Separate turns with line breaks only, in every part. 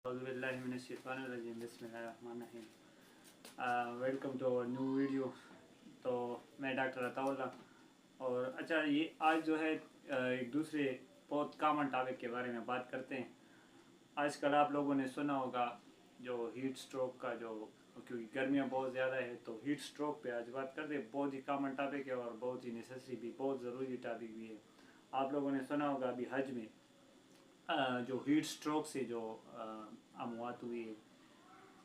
Welcome to our new video. तो मैं doctor Ataullah और अच्छा ये आज जो है एक दूसरे बहुत कॉमन टॉपिक के बारे में बात करते हैं। आजकल आप लोगों ने सुना होगा जो हीट स्ट्रोक का, जो क्योंकि गर्मियाँ बहुत ज़्यादा है तो हीट स्ट्रोक पे आज बात करते हैं। बहुत ही कॉमन टॉपिक है और बहुत ही नेसेसरी भी, बहुत ज़रूरी टॉपिक भी है। आप लोगों ने सुना होगा अभी हज में जो हीट स्ट्रोक से जो अमवात हुई है,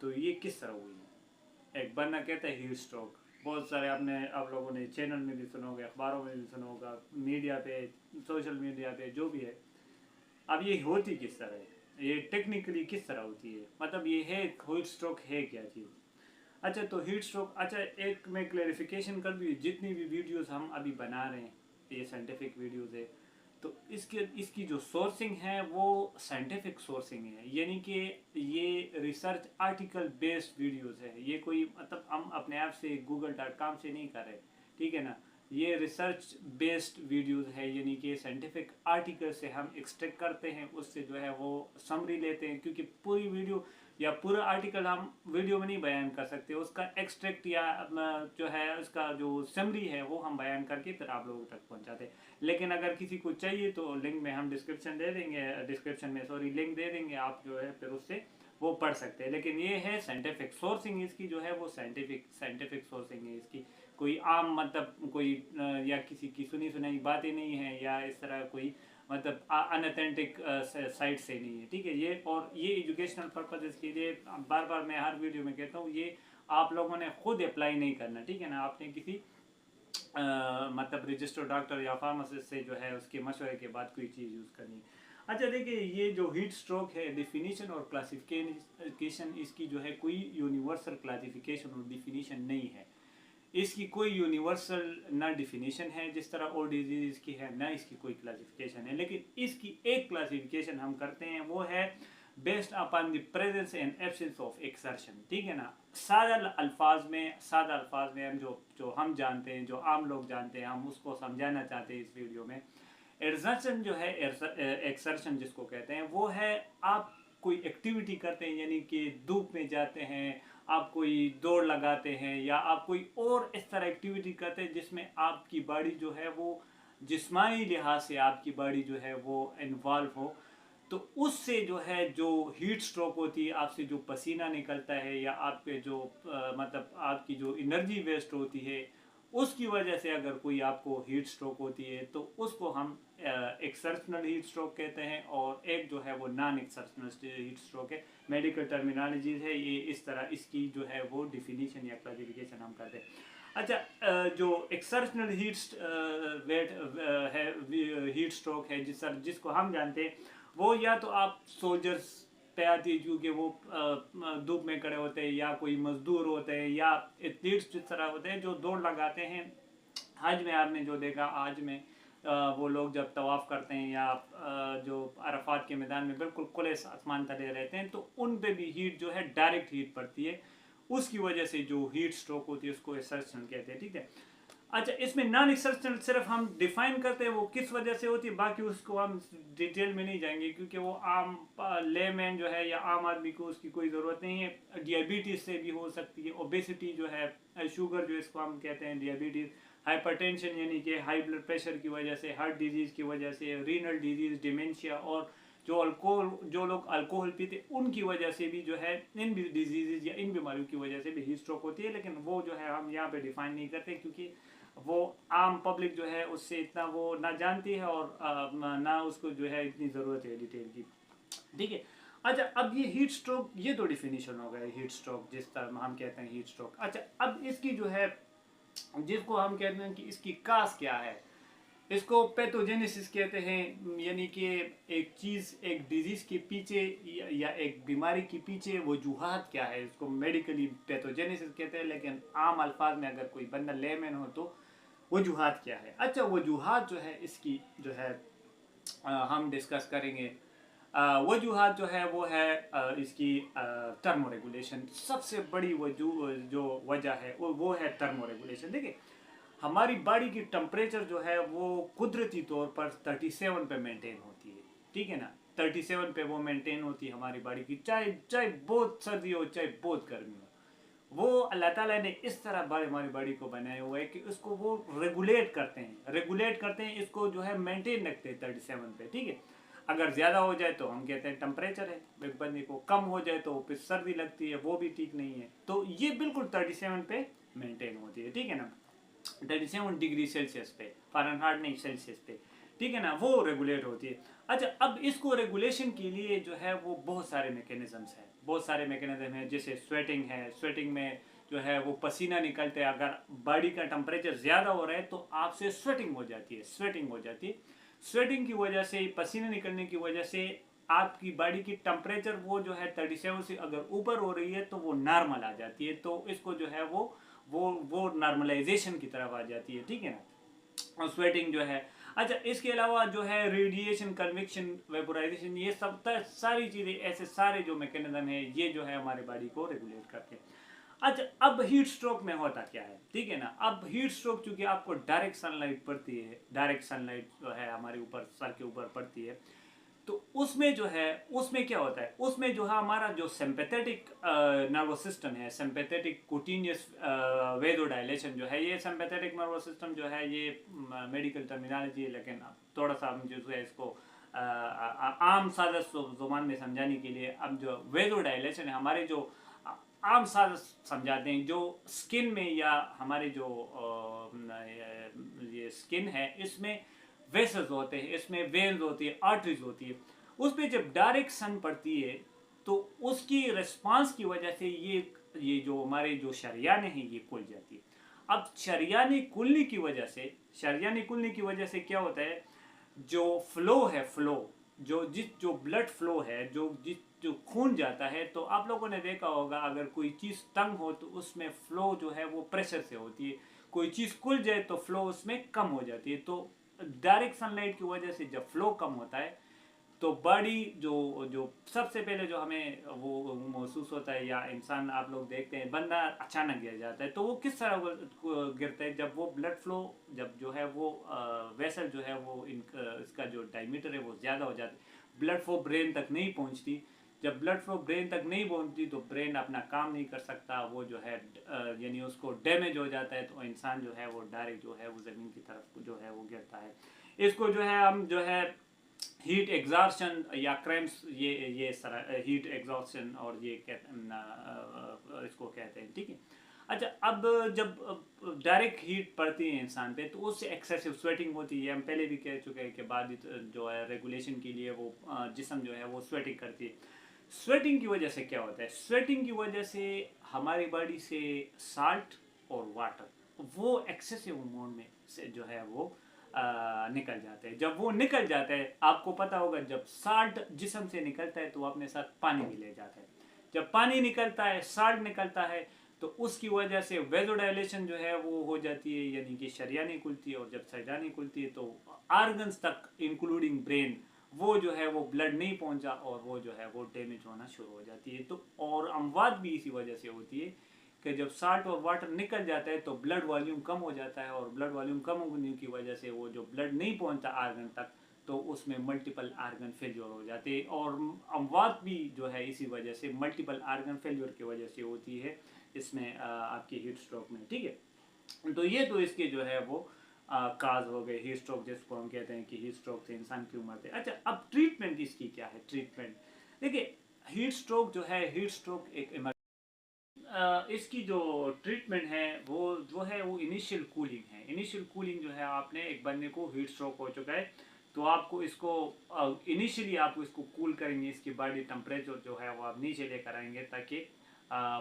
तो ये किस तरह हुई है। एक बंदा कहता है हीट स्ट्रोक, बहुत सारे आप लोगों ने चैनल में भी सुना होगा, अखबारों में भी सुना होगा, मीडिया पे, सोशल मीडिया पे जो भी है। अब ये होती किस तरह है, ये टेक्निकली किस तरह होती है, मतलब ये है हीट स्ट्रोक है क्या चीज़। अच्छा तो हीट स्ट्रोक, अच्छा एक मैं क्लैरिफिकेशन कर दूँ, जितनी भी वीडियोस हम अभी बना रहे हैं ये साइंटिफिक वीडियोस है, तो इसकी जो सोर्सिंग है वो साइंटिफिक सोर्सिंग है, यानी कि ये रिसर्च आर्टिकल बेस्ड वीडियोस है। ये कोई मतलब हम अपने आप से google.com से नहीं कर रहे, ठीक है ना। ये रिसर्च बेस्ड वीडियोस है, यानी कि साइंटिफिक आर्टिकल से हम एक्सट्रैक्ट करते हैं, उससे जो है वो समरी लेते हैं, क्योंकि पूरी वीडियो या पूरा आर्टिकल हम वीडियो में नहीं बयान कर सकते। उसका एक्सट्रैक्ट या जो है उसका जो समरी है वो हम बयान करके फिर आप लोगों तक पहुंचाते हैं। लेकिन अगर किसी को चाहिए तो लिंक में हम डिस्क्रिप्शन दे देंगे, लिंक दे देंगे, आप जो है फिर उससे वो पढ़ सकते हैं। लेकिन ये है साइंटिफिक सोर्सिंग, इसकी जो है वो साइंटिफिक सोर्सिंग है इसकी। कोई आम मतलब कोई या किसी की सुनी सुनाई बातें नहीं है, या इस तरह कोई मतलब अनऑथेंटिक साइट से नहीं है, ठीक है। ये और ये एजुकेशनल पर्पजेस के लिए बार बार मैं हर वीडियो में कहता हूँ, ये आप लोगों ने खुद अप्लाई नहीं करना, ठीक है ना। आपने किसी मतलब रजिस्टर्ड डॉक्टर या फार्मासिस्ट से जो है उसके मशवरे के बाद कोई चीज़ यूज़ करनी है। अच्छा देखिए, ये जो हीट स्ट्रोक है, डिफिनीशन और क्लासिफिकेशन, इसकी जो है कोई यूनिवर्सल क्लासिफिकेशन और डिफिनीशन नहीं है। इसकी कोई यूनिवर्सल ना डिफिनीशन है जिस तरह और डिजीज की है, ना इसकी कोई क्लासिफिकेशन है। लेकिन इसकी एक क्लासिफिकेशन हम करते हैं, वो है based upon the presence and absence of exertion, ठीक है ना। सादा अल्फाज में हम जो हम जानते हैं, जो आम लोग जानते हैं, हम उसको समझाना चाहते हैं इस वीडियो में। एक्सर्शन जो है, एक्सर्शन जिसको कहते हैं, वो है आप कोई एक्टिविटी करते हैं, यानी कि धूप में जाते हैं, आप कोई दौड़ लगाते हैं, या आप कोई और इस तरह एक्टिविटी करते हैं जिसमें आपकी बॉडी जो है वो जिस्मानी लिहाज से आपकी बॉडी जो है वो इन्वॉल्व हो, तो उससे जो है जो हीट स्ट्रोक होती है, आपसे जो पसीना निकलता है, या आपके जो मतलब आपकी जो एनर्जी वेस्ट होती है, उसकी वजह से अगर कोई आपको हीट स्ट्रोक होती है तो उसको हम एक्सर्शनल हीट स्ट्रोक कहते हैं, और एक जो है वो नॉन एक्सर्शनल हीट स्ट्रोक है। मेडिकल टर्मिनोलॉजीज है ये, इस तरह इसकी जो है वो डिफिनीशन या क्लासिफिकेशन हम करते हैं। अच्छा जो एक्सर्शनल वेट है, हीट स्ट्रोक है जिसको हम जानते हैं, वो या तो आप सोल्जर्स पे आती है, क्योंकि वो धूप में खड़े होते हैं, या कोई मजदूर होते हैं, या एथलीट्स जिस तरह होते हैं जो दौड़ लगाते हैं। हज में आपने जो देखा, आज में वो लोग जब तवाफ़ करते हैं, या जो अरफात के मैदान में बिल्कुल खुले आसमान तले रहते हैं, तो उन पे भी हीट जो है डायरेक्ट हीट पड़ती है, उसकी वजह से जो हीट स्ट्रोक होती है उसको एक्सर्शन कहते हैं, ठीक है। अच्छा इसमें नॉन एक्सर्शनल सिर्फ हम डिफाइन करते हैं वो किस वजह से होती है, बाकी उसको हम डिटेल में नहीं जाएंगे, क्योंकि वो आम लेमैन जो है या आम आदमी को उसकी कोई ज़रूरत नहीं है। डियाबिटीज़ से भी हो सकती है, ओबेसिटी जो है, शुगर जो इसको हम कहते हैं डियाबिटीज़, हाइपरटेंशन यानी कि हाई ब्लड प्रेशर की वजह से, हार्ट डिजीज़ की वजह से, रीनल डिजीज़, डिमेंशिया, और जो लोग अल्कोहल पीते उनकी वजह से भी जो है इन डिजीज़ या इन बीमारियों की वजह से भी हीट स्ट्रोक होती है। लेकिन वो जो है हम यहाँ पे डिफाइन नहीं करते, क्योंकि वो आम पब्लिक जो है उससे इतना वो ना जानती है, और ना उसको जो है इतनी ज़रूरत है डिटेल की, ठीक है। अच्छा अब ये हीट स्ट्रोक, ये तो डिफिनीशन हो गया हीट स्ट्रोक जिस तरह हम कहते हैं हीट स्ट्रोक। अच्छा अब इसकी जो है, जिसको हम कहते हैं कि इसकी काज क्या है, इसको पैथोजेनेसिस कहते हैं, यानी कि एक चीज़, एक डिजीज़ के पीछे या एक बीमारी के पीछे वजूहात क्या है, इसको मेडिकली पैथोजेनेसिस कहते हैं। लेकिन आम अल्फाज में अगर कोई बंदा लेमैन हो तो वजूहात क्या है। अच्छा वजूहात जो है इसकी जो है हम डिस्कस करेंगे। वजूहात जो है वो है इसकी टर्मो रेगुलेशन। सबसे बड़ी जो वजह है वो है टर्मो रेगुलेशन। देखिए हमारी बॉडी की टेम्परेचर जो है वो कुदरती तौर पर 37 पे मेंटेन होती है, ठीक है ना। 37 पे वो मेंटेन होती है हमारी बॉडी की, चाहे चाहे बहुत सर्दी हो चाहे बहुत गर्मी हो। वो अल्लाह ताला ने इस तरह हमारी बॉडी को बनाया हुआ है कि उसको वो रेगुलेट करते हैं इसको जो है मेंटेन रखते हैं 37 पे, ठीक है। अगर ज़्यादा हो जाए तो हम कहते हैं टेम्परेचर है एक बंदे को, कम हो जाए तो फिर सर्दी लगती है, वो भी ठीक नहीं है। तो ये बिल्कुल 37 पे मेंटेन होती है, ठीक है ना, 37 डिग्री सेल्सियस पे, फ़ारेनहाइट नहीं सेल्सियस पे, ठीक है ना, वो रेगुलेट होती है। अच्छा, अब इसको रेगुलेशन के लिए जो है वो बहुत सारे मैकेनिज्म्स हैं, बहुत सारे मैकेनिज्म हैं, जैसे स्वेटिंग है। स्वेटिंग में जो है वो पसीना निकलते हैं, अगर बॉडी का टेम्परेचर ज़्यादा हो रहा है तो आपसे स्वेटिंग हो जाती है, स्वेटिंग की वजह से, पसीने निकलने की वजह से आपकी बॉडी की टेम्परेचर वो जो है 37 से अगर ऊपर हो रही है तो वो नॉर्मल आ जाती है, तो इसको जो है वो नॉर्मलाइजेशन की तरफ आ जाती है, ठीक है ना, और स्वेटिंग जो है। अच्छा, इसके अलावा जो है रेडिएशन, कन्वेक्शन, वेपोराइजेशन, ये सब सारी चीज़ें, ऐसे सारे जो मैकेनिज्म है ये जो है हमारे बॉडी को रेगुलेट करते हैं। अच्छा, अब हीट स्ट्रोक में होता क्या है, ठीक है ना। अब हीट स्ट्रोक चूंकि आपको डायरेक्ट सनलाइट पड़ती है, डायरेक्ट सनलाइट जो है हमारे ऊपर, सर के ऊपर पड़ती है, तो उसमें जो है, उसमें क्या होता है, उसमें जो है हमारा जो सिंपैथेटिक नर्वस सिस्टम है, सिंपैथेटिक कुटिनियस वेजोडाइलेशन जो है, ये सिंपैथेटिक नर्वस सिस्टम जो है, ये मेडिकल टर्मिनोलॉजी है, लेकिन थोड़ा सा हम जो है इसको आम सादा जुबान में समझाने के लिए, अब जो वेजोडाइलेशन है, हमारे जो आम सादा समझाते हैं, जो स्किन में या हमारे जो ये स्किन है, इसमें वेसल्स होते हैं, इसमें वेन्स होती है, आर्टरीज होती है, उस पर जब डायरेक्ट सन पड़ती है तो उसकी रिस्पांस की वजह से ये जो हमारे जो शरियाने हैं ये खुल जाती है। अब शरियाने खुलने की वजह से क्या होता है, जो फ्लो है, जो ब्लड फ्लो है, जो खून जाता है, तो आप लोगों ने देखा होगा अगर कोई चीज़ तंग हो तो उसमें फ्लो जो है वो प्रेशर से होती है, कोई चीज़ खुल जाए तो फ्लो उसमें कम हो जाती है। तो डायरेक्ट सनलाइट की वजह से जब फ्लो कम होता है तो बॉडी जो जो सबसे पहले जो हमें वो महसूस होता है, या इंसान, आप लोग देखते हैं बंदा अचानक गिर जाता है, तो वो किस तरह गिरता है, जब वो ब्लड फ्लो, जब जो है वो वेसल जो है वो इसका जो डायमीटर है वो ज़्यादा हो जाता है, ब्लड फ्लो ब्रेन तक नहीं पहुंचती। जब ब्लड फ्लो ब्रेन तक नहीं पहुंचती तो ब्रेन अपना काम नहीं कर सकता, वो जो है यानी उसको डैमेज हो जाता है, तो इंसान जो है वो डायरेक्ट जो है वो ज़मीन की तरफ जो है वो गिरता है। इसको जो है हम जो है हीट एग्जॉर्शन या क्रैम्प्स, ये हीट एग्जॉर्शन, और ये इसको कहते हैं, ठीक है। अच्छा, अब जब डायरेक्ट हीट पड़ती है इंसान पे तो उससे एक्सेसिव स्वेटिंग होती है, हम पहले भी कह चुके हैं कि बाद जो है रेगुलेशन के लिए वो जिस्म जो है वो स्वेटिंग करती है। स्वेटिंग की वजह से क्या होता है, स्वेटिंग की वजह से हमारी बॉडी से साल्ट और वाटर वो एक्सेसिव अमाउंट में से जो है वो निकल जाते हैं। जब वो निकल जाता है, आपको पता होगा जब साल्ट जिस्म से निकलता है तो वो अपने साथ पानी भी ले जाता है। जब पानी निकलता है, साल्ट निकलता है, तो उसकी वजह से वेजोडाइलेशन जो है वो हो जाती है, यानी कि शरियानी खुलती है, और जब शरियानी खुलती है तो आर्गन्स तक इंक्लूडिंग ब्रेन वो जो है वो ब्लड नहीं पहुंचा, और वो जो है वो डैमेज होना शुरू हो जाती है। तो और अमवात भी इसी वजह से होती है कि जब साल्ट और वाटर निकल जाता है तो ब्लड वॉल्यूम कम हो जाता है, और ब्लड वॉल्यूम कम होने की वजह से वो जो ब्लड नहीं पहुंचता आर्गन तक, तो उसमें मल्टीपल आर्गन फेल्योर हो जाते हैं, और अमवात भी जो है इसी वजह से, मल्टीपल आर्गन फेल्योर की वजह से होती है इसमें, आपकी हीट स्ट्रोक में, ठीक है। तो ये तो इसके जो है वो काज हो गए हीट स्ट्रोक, जिसको हम कहते हैं कि हीट स्ट्रोक से इंसान क्यों मरते हैं। अच्छा, अब ट्रीटमेंट इसकी क्या है, ट्रीटमेंट देखिए, हीट स्ट्रोक जो है, हीट स्ट्रोक एक इसकी जो ट्रीटमेंट है वो है वो इनिशियल कूलिंग है। इनिशियल कूलिंग जो है, आपने एक बंदे को हीट स्ट्रोक हो चुका है तो आपको इसको इनिशियली आपको इसको कूल करेंगे, इसकी बॉडी टेम्परेचर जो है वो आप नीचे लेकर आएंगे ताकि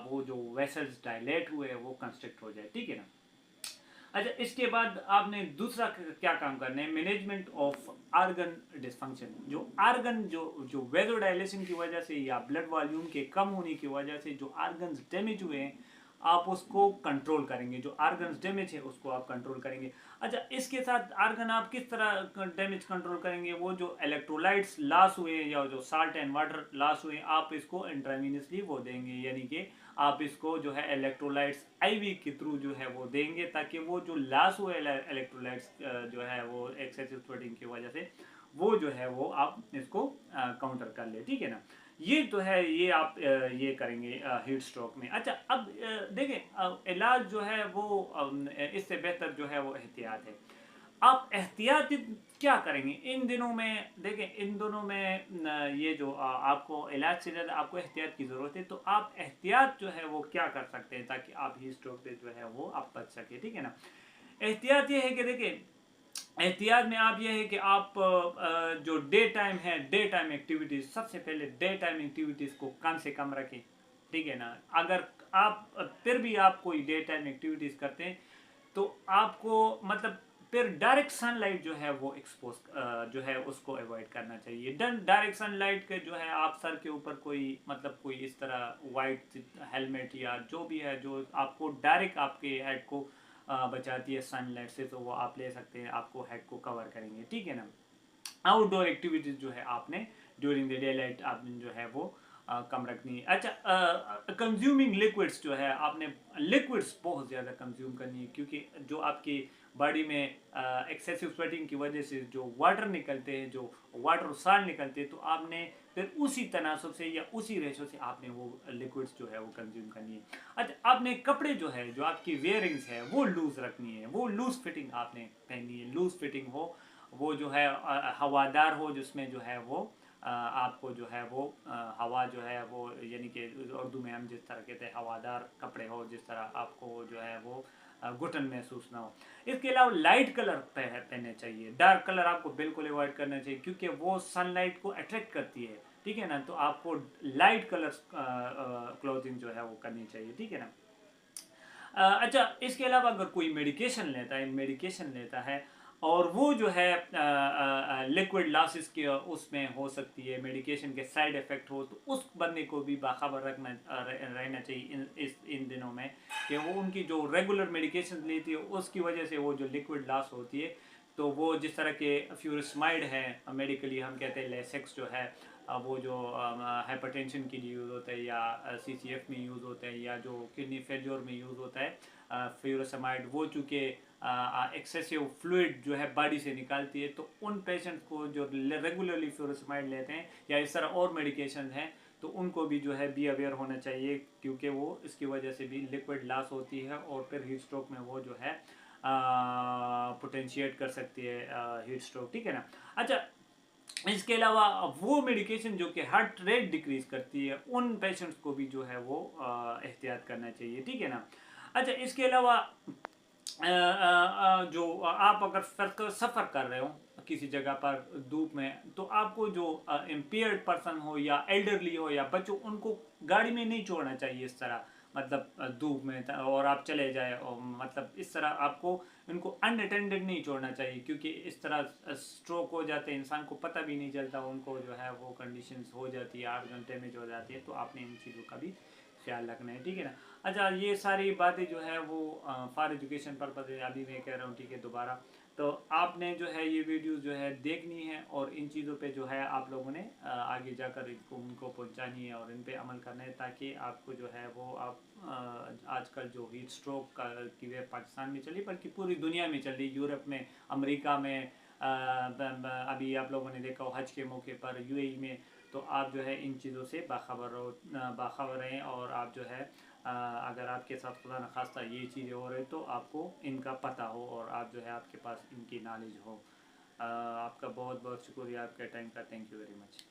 वो जो वेसल्स डायलेट हुए हैं वो कंस्ट्रक्ट हो जाए, ठीक है ना। अच्छा, इसके बाद आपने दूसरा क्या काम करना है, मैनेजमेंट ऑफ आर्गन डिसफंक्शन। जो आर्गन जो जो वेजोडाइलेशन की वजह से या ब्लड वॉल्यूम के कम होने की वजह से जो आर्गन्स डैमेज हुए हैं, आप उसको कंट्रोल करेंगे, जो आर्गन्स डैमेज है उसको आप कंट्रोल करेंगे। अच्छा, इसके साथ आर्गन आप किस तरह डैमेज कंट्रोल करेंगे, वो जो इलेक्ट्रोलाइट्स लॉस हुए या जो साल्ट एंड वाटर लॉस हुए, आप इसको इंट्रावेनसली वो देंगे, यानी कि आप इसको जो है इलेक्ट्रोलाइट्स आईवी के थ्रू जो है वो देंगे, ताकि वो जो लॉस हुए इलेक्ट्रोलाइट्स जो है वो एक्सेसिव स्वेटिंग की वजह से वो जो है वो आप इसको काउंटर कर ले, ठीक है ना। ये तो है, ये आप ये करेंगे हीट स्ट्रोक में। अच्छा, अब देखें इलाज जो है वो इससे बेहतर जो है वो एहतियात है। आप एहतियात क्या करेंगे इन दिनों में? देखें इन दोनों में ये जो आपको इलाज से ज़्यादा आपको एहतियात की ज़रूरत है, तो आप एहतियात जो है वो क्या कर सकते हैं ताकि आप हीट स्ट्रोक से जो है वो आप बच सके, ठीक है ना। एहतियात ये है कि देखिए, एहतियात में आप ये है कि आप जो डे टाइम है, डे टाइम एक्टिविटीज़, सबसे पहले डे टाइम एक्टिविटीज़ को कम से कम रखें, ठीक है ना। अगर आप फिर भी आप कोई डे टाइम एक्टिविटीज़ करते हैं तो आपको मतलब फिर डायरेक्ट सनलाइट जो है वो एक्सपोज जो है उसको अवॉइड करना चाहिए। डायरेक्ट सनलाइट के जो है आप सर के ऊपर कोई मतलब कोई इस तरह वाइट हेलमेट या जो भी है जो आपको डायरेक्ट आपके हेड को बचाती है सनलाइट से, तो वो आप ले सकते हैं, आपको हेड को कवर करेंगे, ठीक है ना। आउटडोर एक्टिविटीज जो है आपने ड्यूरिंग द डे लाइट आपने जो है वो कम रखनी है। अच्छा, कंज्यूमिंग लिक्विड्स जो है आपने लिक्विड्स बहुत ज़्यादा कंज्यूम करनी है, क्योंकि जो आपकी बॉडी में एक्सेसिव स्वेटिंग की वजह से जो वाटर निकलते हैं, जो वाटर साल निकलते हैं, तो आपने फिर उसी तनासब से या उसी रेशो से आपने वो लिक्विड्स जो है वो कंज्यूम करनी है। अच्छा, आपने कपड़े जो है जो आपकी वेयरिंग्स है वो लूज़ रखनी है, वो लूज़ फिटिंग आपने पहननी है, लूज़ फिटिंग हो, वो जो है हवादार हो, जिसमें जो है वो आपको जो है वो हवा जो है वो, यानी कि उर्दू में हम जिस तरह कहते हैं हवादार कपड़े हो, जिस तरह आपको जो है वो घुटन महसूस ना हो। इसके अलावा लाइट कलर पहनने चाहिए, डार्क कलर आपको बिल्कुल अवॉइड करना चाहिए, क्योंकि वो सनलाइट को अट्रैक्ट करती है, ठीक है ना। तो आपको लाइट कलर क्लोथिंग जो है वो करनी चाहिए, ठीक है ना। अच्छा, इसके अलावा अगर कोई मेडिकेशन लेता है और वो जो है लिक्विड लॉसेस के उसमें हो सकती है, मेडिकेशन के साइड इफ़ेक्ट हो, तो उस बंदे को भी बाखबर रहना चाहिए इन दिनों में कि वो उनकी जो रेगुलर मेडिकेशन लेती है उसकी वजह से वो जो लिक्विड लॉस होती है, तो वो जिस तरह के फ्यूरिसमाइड है, मेडिकली हम कहते हैं लेसेक्स जो है, वो जो हाइपरटेंशन के लिए यूज़ होता है, या CCF में यूज़ होता है, या जो किडनी फेल्योर में यूज़ होता है फ्यूरोसमाइड, वो चूँकि एक्सेसिव फ्लूइड जो है बॉडी से निकालती है, तो उन पेशेंट्स को जो रेगुलरली फ्यूरोसमाइड लेते हैं या इस तरह और मेडिकेशन हैं, तो उनको भी जो है बी अवेयर होना चाहिए, क्योंकि वो इसकी वजह से भी लिक्विड लॉस होती है और फिर हीट स्ट्रोक में वो जो है पोटेंशिएट कर सकती है हीट स्ट्रोक, ठीक है ना। अच्छा, इसके अलावा वो मेडिकेशन जो कि हार्ट रेट डिक्रीज करती है, उन पेशेंट्स को भी जो है वो एहतियात करना चाहिए, ठीक है ना। अच्छा, इसके अलावा जो आप अगर सफ़र कर रहे हो किसी जगह पर धूप में, तो आपको जो इम्पेयर्ड पर्सन हो या एल्डरली हो या बच्चों, उनको गाड़ी में नहीं छोड़ना चाहिए इस तरह, मतलब धूप में और आप चले जाए, और मतलब इस तरह आपको इनको अनअटेंडेड नहीं छोड़ना चाहिए, क्योंकि इस तरह स्ट्रोक हो जाते हैं, इंसान को पता भी नहीं चलता, उनको जो है वो कंडीशंस हो जाती है, 8 घंटे में जो हो जाती है, तो आपने इन चीज़ों का भी ख्याल रखना है, ठीक है ना। अच्छा, ये सारी बातें जो है वो फॉर एजुकेशन पर्पज है, अभी मैं कह रहा हूँ, ठीक है, दोबारा तो आपने जो है ये वीडियो जो है देखनी है, और इन चीज़ों पे जो है आप लोगों ने आगे जाकर इनको उनको पहुंचानी है और इन पे अमल करना है, ताकि आपको जो है वो आप आजकल जो हीट स्ट्रोक की वेव पाकिस्तान में चली, बल्कि पूरी दुनिया में चल रही, यूरोप में, अमेरिका में, अभी आप लोगों ने देखा हो हज के मौके पर UAE में, तो आप जो है इन चीज़ों से बाखबर रहें, और आप जो है अगर आपके साथ खुदा न खास्ता ये चीज़ें हो रही, तो आपको इनका पता हो और आप जो है आपके पास इनकी नॉलेज हो। आपका बहुत बहुत शुक्रिया आपके टाइम का, थैंक यू वेरी मच।